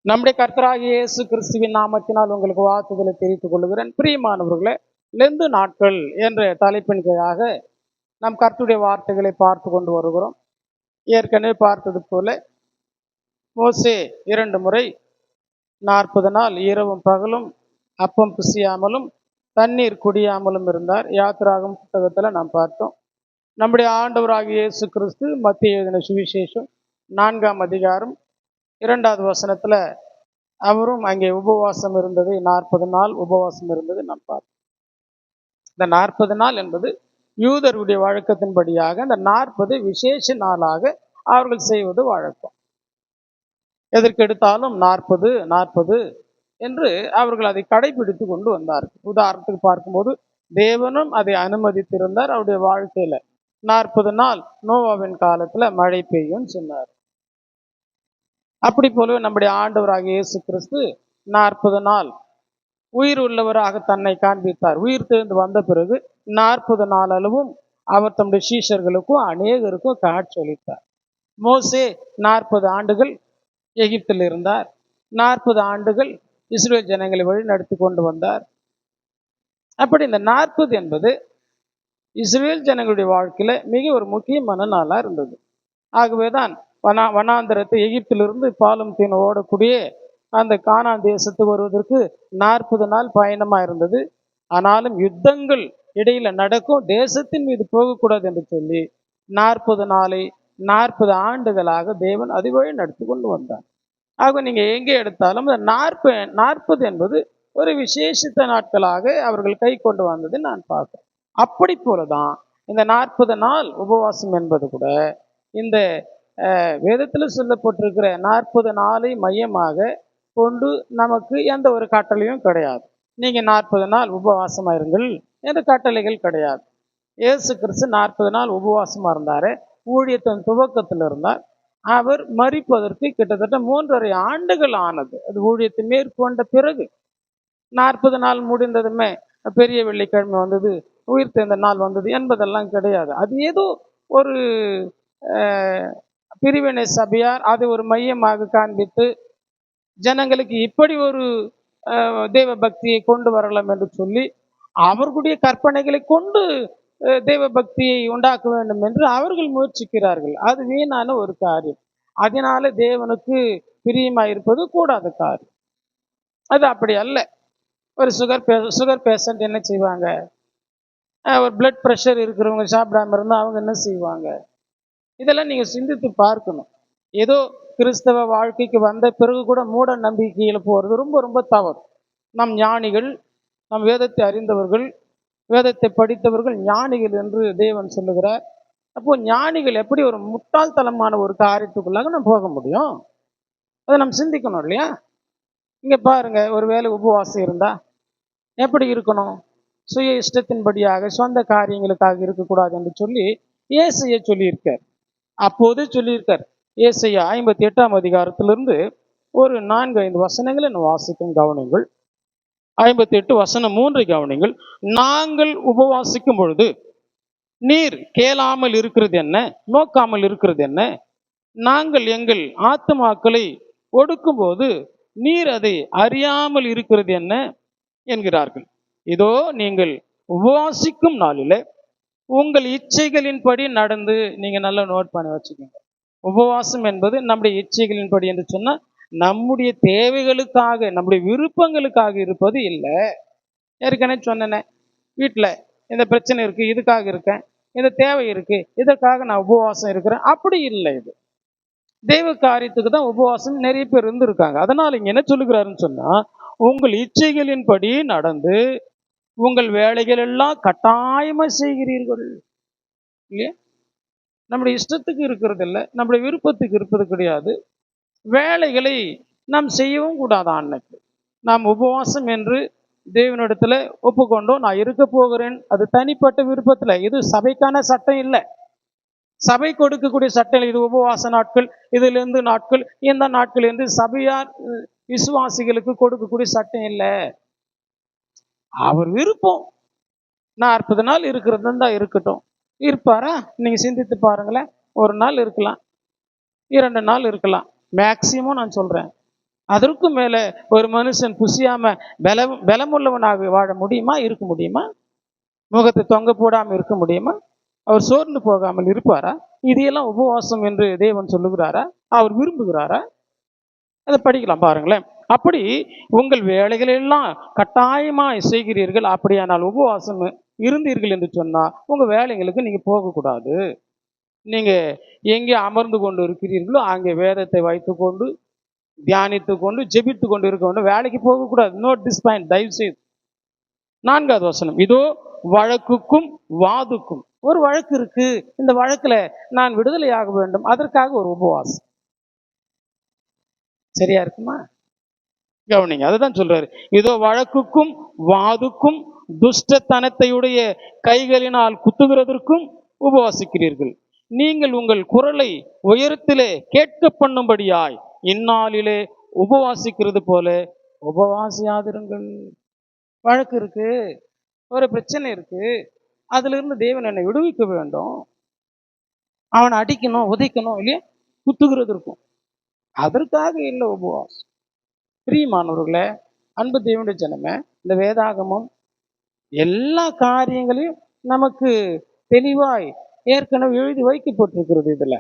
நம்முடைய கர்த்தராகிய இயேசு கிறிஸ்துவின் நாமத்தினால் உங்களுக்கு வாழ்த்துதலை தெரிவித்துக் கொள்கிறேன். பிரியமானவர்களே, லெந்து நாட்கள் என்ற தலைப்பின் கீழாக நாம் கர்த்தருடைய வார்த்தைகளை பார்த்து கொண்டு வருகிறோம். ஏற்கனவே பார்த்தது போல மோசே 2 முறை 40 நாள் இரவும் பகலும் அப்பம் பிசியாமலும் தண்ணீர் குடியாமலும் இருந்தார். யாத்திராகம் புத்தகத்தில் நாம் பார்த்தோம். நம்முடைய ஆண்டவராகிய இயேசு கிறிஸ்து மத்திய எழுதின சுவிசேஷம் 4ஆம் அதிகாரம் 2வது வசனத்துல அவரும் அங்கே உபவாசம் இருந்தது, 40 நாள் உபவாசம் இருந்தது நாம் பார்த்தோம். இந்த 40 நாள் என்பது யூதருடைய வழக்கத்தின்படியாக இந்த 40 விசேஷ நாளாக அவர்கள் செய்வது வழக்கம். எதற்கெடுத்தாலும் 40 என்று அவர்கள் அதை கடைபிடித்து கொண்டு வந்தார்கள். உதாரணத்துக்கு பார்க்கும்போது தேவனும் அதை அனுமதித்திருந்தார். அவருடைய வாழ்க்கையில 40 நாள் நோவாவின் காலத்துல மழை பெய்யும் சொன்னார். அப்படி போலவே நம்முடைய ஆண்டவராகிய இயேசு கிறிஸ்து 40 நாள் உயிர் உள்ளவராக தன்னை காண்பித்தார். உயிர் தெழுந்து வந்த பிறகு 40 நாள் அளவும் அவர் தம்முடைய சீஷர்களுக்கும் அநேகருக்கும் காட்சி அளித்தார். மோசே 40 ஆண்டுகள் எகிப்தில் இருந்தார். 40 ஆண்டுகள் இஸ்ரேல் ஜனங்களை வழி நடத்தி கொண்டு வந்தார். அப்படி இந்த 40 என்பது இஸ்ரேல் ஜனங்களுடைய வாழ்க்கையில மிக ஒரு முக்கியமான நாளா இருந்தது. ஆகவேதான் வனாந்திரத்தை எகிப்திலிருந்து பாலும் தேன் ஓடக்கூடிய அந்த கானான் தேசத்துக்கு வருவதற்கு 40 நாள் பயணமா இருந்தது. ஆனாலும் யுத்தங்கள் இடையில நடக்கும், தேசத்தின் மீது போகக்கூடாது என்று சொல்லி 40 நாளை 40 ஆண்டுகளாக தேவன் அதை வழி நடத்தி கொண்டு வந்தார். ஆக நீங்க எங்கே எடுத்தாலும் இந்த 40 என்பது ஒரு விசேஷித்த நாட்களாக அவர்கள் கை கொண்டு வந்தது நான் பார்க்கிறேன். அப்படி போலதான் இந்த 40 நாள் உபவாசம் என்பது கூட இந்த வேதத்தில் சொல்லப்பட்டிருக்கிற 40 நாளை மையமாக கொண்டு நமக்கு எந்த ஒரு கட்டளையும் கிடையாது. நீங்க 40 நாள் உபவாசமா இருங்கள் என்ற கட்டளைகள் கிடையாது. இயேசு கிறிஸ்து 40 நாள் உபவாசமா இருந்தாரு. ஊழியத்தின் துவக்கத்தில் இருந்தார். அவர் மரிப்பதற்கு கிட்டத்தட்ட 3.5 ஆண்டுகள் ஆனது. அது ஊழியத்தை மேற்கொண்ட பிறகு 40 நாள் முடிந்ததுமே பெரிய வெள்ளிக்கிழமை வந்தது, உயிர் தேர்ந்த நாள் வந்தது என்பதெல்லாம் கிடையாது. அது ஏதோ ஒரு பிரிவினை சபையார் அதை ஒரு மையமாக காண்பித்து ஜனங்களுக்கு இப்படி ஒரு தெய்வ பக்தியை கொண்டு வரலாம் என்று சொல்லி அவர்களுடைய கற்பனைகளை கொண்டு தெய்வ பக்தியை உண்டாக்க வேண்டும் என்று அவர்கள் முயற்சிக்கிறார்கள். அது வீணான ஒரு காரியம். அதனால தேவனுக்கு பிரியமாயிருப்பது கூடாத காரியம். அது அப்படி அல்ல. ஒரு சுகர் பேஷண்ட் என்ன செய்வாங்க? ஒரு பிளட் ப்ரெஷர் இருக்கிறவங்க சாப்பிடாம இருந்தால் அவங்க என்ன செய்வாங்க? இதெல்லாம் நீங்க சிந்தித்து பார்க்கணும். ஏதோ கிறிஸ்தவ வாழ்க்கைக்கு வந்த பிறகு கூட மூட நம்பிக்கையில் போறது ரொம்ப ரொம்ப தவறு. நம் ஞானிகள், நம் வேதத்தை அறிந்தவர்கள், வேதத்தை படித்தவர்கள் ஞானிகள் என்று தேவன் சொல்லுகிறார். அப்போ ஞானிகள் எப்படி ஒரு முட்டாள்தனமான ஒரு காரியத்துக்குள்ளாக நம்ம போக முடியும்? அதை நம்ம சிந்திக்கணும் இல்லையா? இங்க பாருங்க, ஒரு வேளை உபவாசம் இருந்தா எப்படி இருக்கணும்? சுய இஷ்டத்தின்படியாக சொந்த காரியங்களுக்காக இருக்கக்கூடாது என்று சொல்லி ஏசையா சொல்லியிருக்கார். அப்போது சொல்லியிருக்கார். ஏசையா 58ஆம் அதிகாரத்திலிருந்து ஒரு 4-5 வசனங்களை நான் வாசிக்கும், கவனிங்கள். 58 வசனம் 3 கவனிங்கள். நாங்கள் உபவாசிக்கும் பொழுது நீர் கேளாமல் இருக்கிறது என்ன, நோக்காமல் இருக்கிறது என்ன? நாங்கள் எங்கள் ஆத்துமாக்களை ஒடுக்கும் போது நீர் அதை அறியாமல் இருக்கிறது என்ன என்கிறார்கள். இதோ நீங்கள் உபவாசிக்கும் நாளில உங்கள் இச்சைகளின்படி நடந்து, நீங்க நல்லா நோட் பண்ணி வச்சுக்கோங்க. உபவாசம் என்பது நம்முடைய இச்சைகளின்படி என்று சொன்னா நம்முடைய தேவைகளுக்காக, நம்முடைய விருப்பங்களுக்காக இருப்பது இல்லை. ஏற்கனவே சொன்னேன், வீட்டில் இந்த பிரச்சனை இருக்கு, இதுக்காக இருக்கேன், இந்த தேவை இருக்கு, இதற்காக நான் உபவாசம் இருக்கிறேன், அப்படி இல்லை. இது தெய்வ காரியத்துக்கு தான் உபவாசம் நிறைய பேர் இருந்திருக்காங்க. அதனால இங்க என்ன சொல்லுகிறாருன்னு சொன்னா, உங்கள் இச்சைகளின்படி நடந்து உங்கள் வேலைகள் எல்லாம் கட்டாயமா செய்கிறீர்கள் இல்லையா? நம்முடைய இஷ்டத்துக்கு இருக்கிறது இல்லை, நம்முடைய விருப்பத்துக்கு இருப்பது கிடையாது. வேலைகளை நாம் செய்யவும் கூடாது. அன்னைக்கு நாம் உபவாசம் என்று தேவனிடத்துல ஒப்புக்கொண்டோம், நான் இருக்க போகிறேன். அது தனிப்பட்ட விருப்பத்துல, இது சபைக்கான சட்டம் இல்லை. சபை கொடுக்கக்கூடிய சட்டம் இது உபவாச நாட்கள், இதிலிருந்து நாட்கள், இந்த நாட்கள் என்று சபையார் விசுவாசிகளுக்கு கொடுக்கக்கூடிய சட்டம் இல்லை. அவர் விருப்பம் 40 நாள் இருக்கிறது தான் இருக்கட்டும். இருப்பாரா? நீங்க சிந்தித்து பாருங்களேன். ஒரு நாள் இருக்கலாம், 2 நாள் இருக்கலாம், மேக்சிமம் நான் சொல்றேன் அதற்கும் மேல ஒரு மனுஷன் புசியாம பலமுள்ளவனாக வாழ முடியுமா? இருக்க முடியுமா? முகத்தை தொங்க போடாம இருக்க முடியுமா? அவர் சோர்ந்து போகாமல் இருப்பாரா? இதையெல்லாம் உபவாசம் என்று தேவன் சொல்லுகிறாரா? அவர் விரும்புகிறாரா? அதை படிக்கலாம் பாருங்களேன். அப்படி உங்கள் வேலைகள் எல்லாம் கட்டாயமாய் செய்கிறீர்கள். அப்படியானால் உபவாசம் இருந்தீர்கள் என்று சொன்னா உங்க வேலைகளுக்கு நீங்க போகக்கூடாது. நீங்க எங்கே அமர்ந்து கொண்டு இருக்கிறீர்களோ அங்கே வேதத்தை வைத்துக் கொண்டு தியானித்து கொண்டு ஜெபித்து கொண்டு இருக்க வேண்டும். வேலைக்கு போகக்கூடாது. நோட் திஸ் பாயிண்ட், தயவு செய்து. 4வது வசனம், இதோ வழக்குக்கும் வாதுக்கும். ஒரு வழக்கு இருக்கு, இந்த வழக்குல நான் விடுதலையாக வேண்டும், அதற்காக ஒரு உபவாசம். சரியா இருக்குமா? கவனிங்க, அதுதான் சொல்றாரு. இதோ வழக்குக்கும் வாதுக்கும் துஷ்டத்தனத்தையுடைய கைகளினால் குத்துகிறதற்கும் உபவாசிக்கிறீர்கள். நீங்கள் உங்கள் குரலை உயரத்திலே கேட்க பண்ணும்படியாய் இந்நாளிலே உபவாசிக்கிறது போல உபவாசியாதிருங்கள். வழக்கு இருக்கு, ஒரு பிரச்சனை இருக்கு, அதுல இருந்து தேவன் என்னை விடுவிக்க வேண்டும். அவனை அடிக்கணும், உதைக்கணும், இல்லையா? குத்துகிறது இருக்கும். அதற்காக இல்லை உபவாசம். பிரியமானவர்களே, அன்பு தேவனுடைய ஜனமே, இந்த வேதாகமம் எல்லா காரியங்களையும் நமக்கு தெளிவாய் ஏற்கனவே எழுதி வைக்கப்பட்டிருக்கிறது.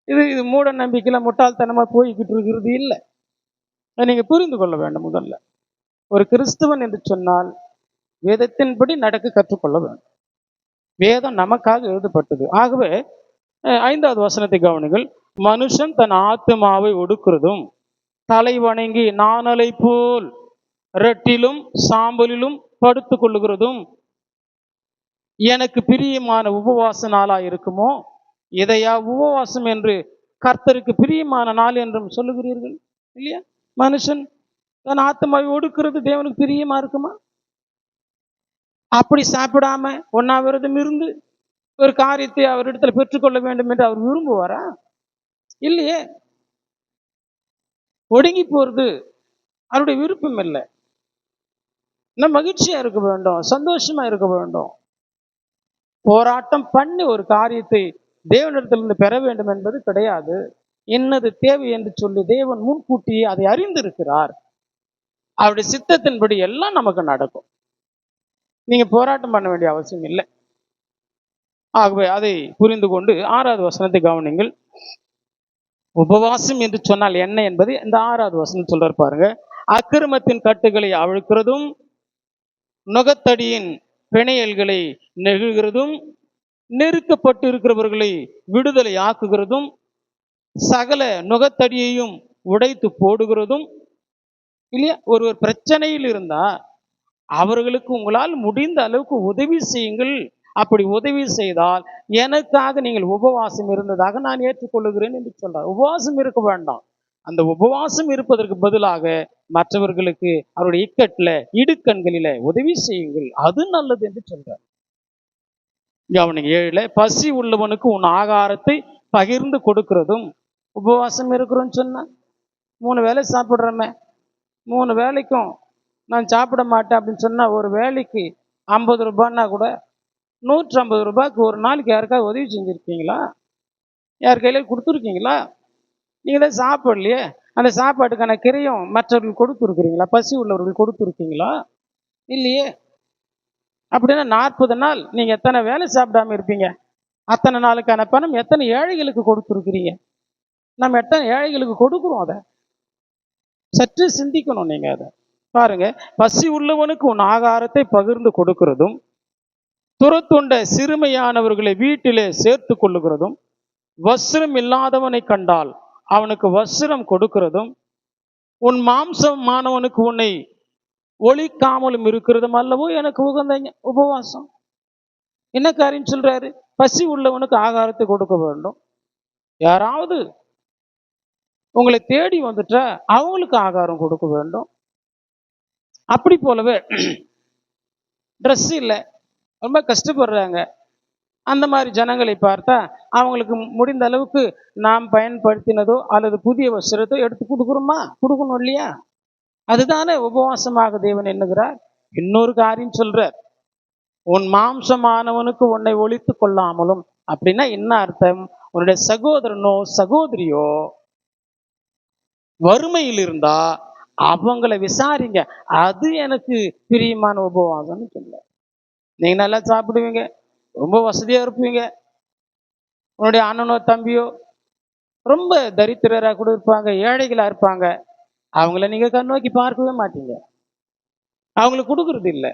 இது மூட நம்பிக்கையில முட்டாள்தனமா போய்கிட்டு இருக்கிறது இல்லை. நீங்க புரிந்து கொள்ள வேண்டும். முதல்ல ஒரு கிறிஸ்தவன் என்று சொன்னால் வேதத்தின்படி நடக்க கற்றுக்கொள்ள வேண்டும். வேதம் நமக்காக எழுதப்பட்டது. ஆகவே 5வது வசனத்தை கவனிங்கள். மனுஷன் தன் ஆத்துமாவை ஒடுக்கிறதும் தலை வணங்கி நாணலை போல் ரெட்டிலும் சாம்பலிலும் படுத்து கொள்ளுகிறதும் எனக்கு பிரியமான உபவாச நாளா இருக்குமோ? இதையா உபவாசம் என்று கர்த்தருக்கு பிரியமான நாள் என்றும் சொல்லுகிறீர்கள், இல்லையா? மனுஷன் தன் ஆத்மாவை ஒடுக்கிறது தேவனுக்கு பிரியமா இருக்குமா? அப்படி சாப்பிடாம ஒன்னாவிரதம் இருந்து ஒரு காரியத்தை அவரிடத்துல பெற்றுக்கொள்ள வேண்டும் என்று அவர் விரும்புவாரா? இல்லையே. ஒடுங்கி போறது அவருடைய விருப்பம் இல்லை. நம்ம மகிழ்ச்சியா இருக்க வேண்டும், சந்தோஷமா இருக்க வேண்டும். போராட்டம் பண்ணி ஒரு காரியத்தை தேவனிடத்திலிருந்து பெற வேண்டும் என்பது கிடையாது. என்னது தேவை என்று சொல்லி தேவன் முன்கூட்டியே அதை அறிந்திருக்கிறார். அவருடைய சித்தத்தின்படி எல்லாம் நமக்கு நடக்கும். நீங்க போராட்டம் பண்ண வேண்டிய அவசியம் இல்லை. ஆகவே அதை புரிந்து கொண்டு 6வது வசனத்தை கவனிங்கள். உபவாசம் என்று சொன்னால் என்ன என்பது இந்த 6வது வசனம் சொல்றார் பாருங்க. அக்கிரமத்தின் கட்டுகளை அவிழ்க்கிறதும் நுகத்தடியின் பிணையல்களை நெகிழ்கிறதும் நெருக்கப்பட்டு இருக்கிறவர்களை விடுதலை ஆக்குகிறதும் சகல நுகத்தடியையும் உடைத்து போடுகிறதும், இல்லையா? ஒரு பிரச்சனையில் இருந்தா அவர்களுக்கு உங்களால் முடிந்த அளவுக்கு உதவி செய்யுங்கள். அப்படி உதவி செய்தால் எனக்காக நீங்கள் உபவாசம் இருந்ததாக நான் ஏற்றுக்கொள்ளுகிறேன் என்று சொல்றார். உபவாசம் இருக்க வேண்டாம். அந்த உபவாசம் இருப்பதற்கு பதிலாக மற்றவர்களுக்கு அவருடைய இடுக்கண்களில உதவி செய்யுங்கள், அது நல்லது என்று சொல்றார். கவனிங்க 7, பசி உள்ளவனுக்கு உன் ஆகாரத்தை பகிர்ந்து கொடுக்கிறதும். உபவாசம் இருக்கிறோன்னு சொன்னா 3 வேளை சாப்பிட்றோமே, 3 வேளைக்கும் நான் சாப்பிட மாட்டேன் அப்படின்னு சொன்னா ஒரு வேலைக்கு 50 ரூபான்னா கூட 150 ரூபாய்க்கு ஒரு நாளைக்கு யாருக்காவது உதவி செஞ்சுருக்கீங்களா? யார் கையில கொடுத்துருக்கீங்களா? நீங்கள் தான் சாப்பிடலையே, அந்த சாப்பாட்டுக்கான கிரையும் மற்றவர்கள் கொடுத்துருக்கிறீங்களா? பசி உள்ளவர்கள் கொடுத்துருக்கீங்களா? இல்லையே. அப்படின்னா 40 நாள் நீங்கள் எத்தனை வேலை சாப்பிடாம இருப்பீங்க? அத்தனை நாளுக்கான பணம் எத்தனை ஏழைகளுக்கு கொடுத்துருக்கிறீங்க? நம்ம எத்தனை ஏழைகளுக்கு கொடுக்குறோம்? அதை சற்று சிந்திக்கணும். நீங்க அதை பாருங்க. பசி உள்ளவனுக்கு உன் ஆகாரத்தை பகிர்ந்து கொடுக்கிறதும் துரத்துண்ட சிறுமையானவர்களை வீட்டிலே சேர்த்து கொள்ளுகிறதும் வஸ்திரம் இல்லாதவனை கண்டால் அவனுக்கு வஸ்திரம் கொடுக்கிறதும் உன் மாம்சமானவனுக்கு உன்னை ஒழிக்காமலும் இருக்கிறதும் அல்லவோ எனக்கு உகந்த உபவாசம். என்ன காரியம் சொல்றாரு? பசி உள்ளவனுக்கு ஆகாரத்தை கொடுக்க வேண்டும். யாராவது உங்களை தேடி வந்துட்டா அவங்களுக்கு ஆகாரம் கொடுக்க வேண்டும். அப்படி போலவே ட்ரெஸ் இல்லை, ரொம்ப கஷ்டப்படுறாங்க, அந்த மாதிரி ஜனங்களை பார்த்தா அவங்களுக்கு முடிந்த அளவுக்கு நாம் பயன்படுத்தினதோ அல்லது புதிய வஸ்திரத்தோ எடுத்து கொடுக்குறோமா? கொடுக்கணும் இல்லையா? அதுதானே உபவாசமாக தேவன் எண்ணுகிறார். இன்னொரு காரியம் சொல்றார், உன் மாம்சமானவனுக்கு உன்னை ஒழித்து கொள்ளாமலும். அப்படின்னா என்ன அர்த்தம்? உன்னுடைய சகோதரனோ சகோதரியோ வறுமையில் இருந்தா அவங்கள விசாரிங்க. அது எனக்கு பிரியமான உபவாசம்னு சொல்ல. நீங்க நல்லா சாப்பிடுவீங்க, ரொம்ப வசதியா இருப்பீங்க. உன்னுடைய அண்ணனோ தம்பியோ ரொம்ப தரித்திரராக கூட இருப்பாங்க, ஏழைகளா இருப்பாங்க. அவங்கள நீங்க கண்ணோக்கி பார்க்கவே மாட்டீங்க. அவங்களுக்கு கொடுக்கறது இல்லை.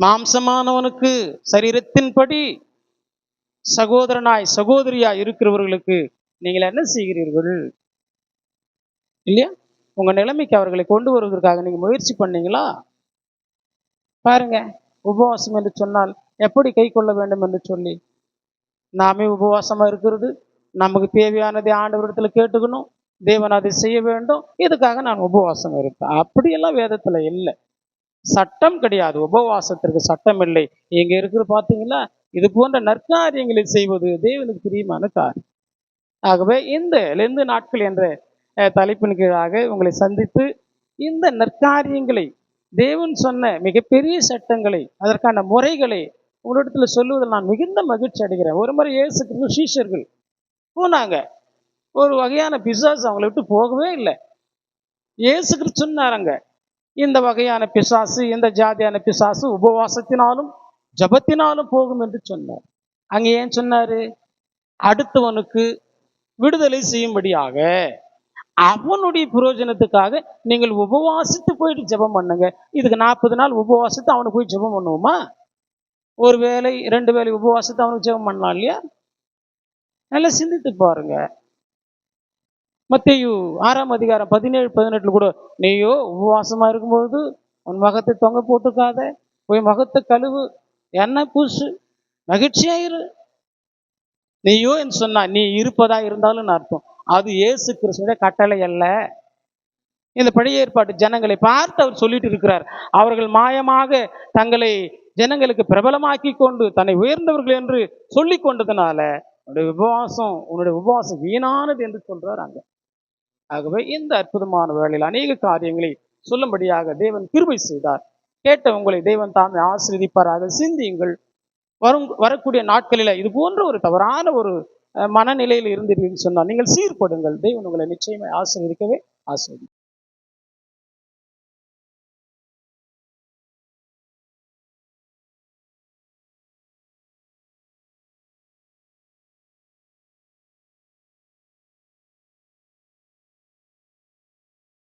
மாம்சமானவனுக்கு சரீரத்தின்படி சகோதரனாய் சகோதரியாய் இருக்கிறவர்களுக்கு நீங்கள் என்ன செய்கிறீர்கள் இல்லையா? உங்க நிலைமைக்கு அவர்களை கொண்டு வருவதற்காக நீங்க முயற்சி பண்ணீங்களா? பாருங்க, உபவாசம் என்று சொன்னால் எப்படி கை கொள்ள வேண்டும் என்று சொல்லி நாமே உபவாசமா இருக்கிறது, நமக்கு தேவையானதை ஆண்டவரிடத்துல கேட்டுக்கணும், தேவன் அதை செய்ய வேண்டும், இதுக்காக நான் உபவாசம் இருப்பேன். அப்படியெல்லாம் வேதத்துல இல்லை. சட்டம் கிடையாது, உபவாசத்திற்கு சட்டம் இல்லை. இங்க இருக்கிற பார்த்தீங்களா, இது போன்ற நற்காரியங்களை செய்வது தேவனுக்கு பிரியமான காரியம். ஆகவே இந்த லெந்து நாட்கள் என்ற தலைப்பின் கீழாக உங்களை சந்தித்து இந்த நற்காரியங்களை, தேவன் சொன்ன மிகப்பெரிய சட்டங்களை, அதற்கான முறைகளை உங்களிடத்துல சொல்லுவதில் நான் மிகுந்த மகிழ்ச்சி அடைகிறேன். ஒரு முறை இயேசு கிறிஸ்து சீஷர்கள் போனாங்க, ஒரு வகையான பிசாசு அவங்களை விட்டு போகவே இல்லை. இயேசு கிறிஸ்து சொன்னாருங்க, இந்த வகையான பிசாசு, இந்த ஜாதியான பிசாசு உபவாசத்தினாலும் ஜபத்தினாலும் போகும் என்று சொன்னார். அங்க ஏன் சொன்னாரு? அடுத்தவனுக்கு விடுதலை செய்யும்படியாக, அவனுடைய பிரயோஜனத்துக்காக நீங்கள் உபவாசித்து போயிட்டு ஜெபம் பண்ணுங்க. இதுக்கு 40 நாள் உபவாசித்து அவனுக்கு போய் ஜெபம் பண்ணுவோமா? ஒரு வேளை 2 வேளை உபவாசித்து அவனுக்கு ஜெபம் பண்ணலாம் இல்லையா? நல்லா சிந்தித்து பாருங்க. மத்தேயு 6ஆம் அதிகாரம் 17, 18 கூட, நீயோ உபவாசமா இருக்கும்போது உன் முகத்தை தொங்க போட்டுக்காத, போய் முகத்தை கழுவு, எண்ணெய் பூசு, மகிழ்ச்சியாயிரு. நீயோ என்று சொன்னா நீ இருப்பதா இருந்தாலும் அர்த்தம். அது இயேசு கிறிஸ்துவின் கட்டளை அல்ல. இந்த பழைய ஏற்பாட்டு ஜனங்களை பார்த்து அவர் சொல்லிட்டு இருக்கிறார். அவர்கள் மாயமாக தங்களை ஜனங்களுக்கு பிரபலமாக்கி கொண்டு தன்னை உயர்ந்தவர்கள் என்று சொல்லி கொண்டதுனால உன்னுடைய உபவாசம் வீணானது என்று சொல்றார் அங்க. ஆகவே இந்த அற்புதமான வேளையில் அநேக காரியங்களை சொல்லும்படியாக தேவன் கிருபை செய்தார். கேட்ட உங்களை தேவன் தாமே ஆசீர்வதிப்பாராக. சிந்தியுங்கள். வரக்கூடிய நாட்களில் இது போன்ற ஒரு தவறான ஒரு மனநிலையில் இருந்தீர்கள் சொன்னால் நீங்கள் சீர்படுங்கள். தேவன் உங்களை நிச்சயமாக ஆசீர்வதிக்கவே ஆசீர்வதிப்பார்.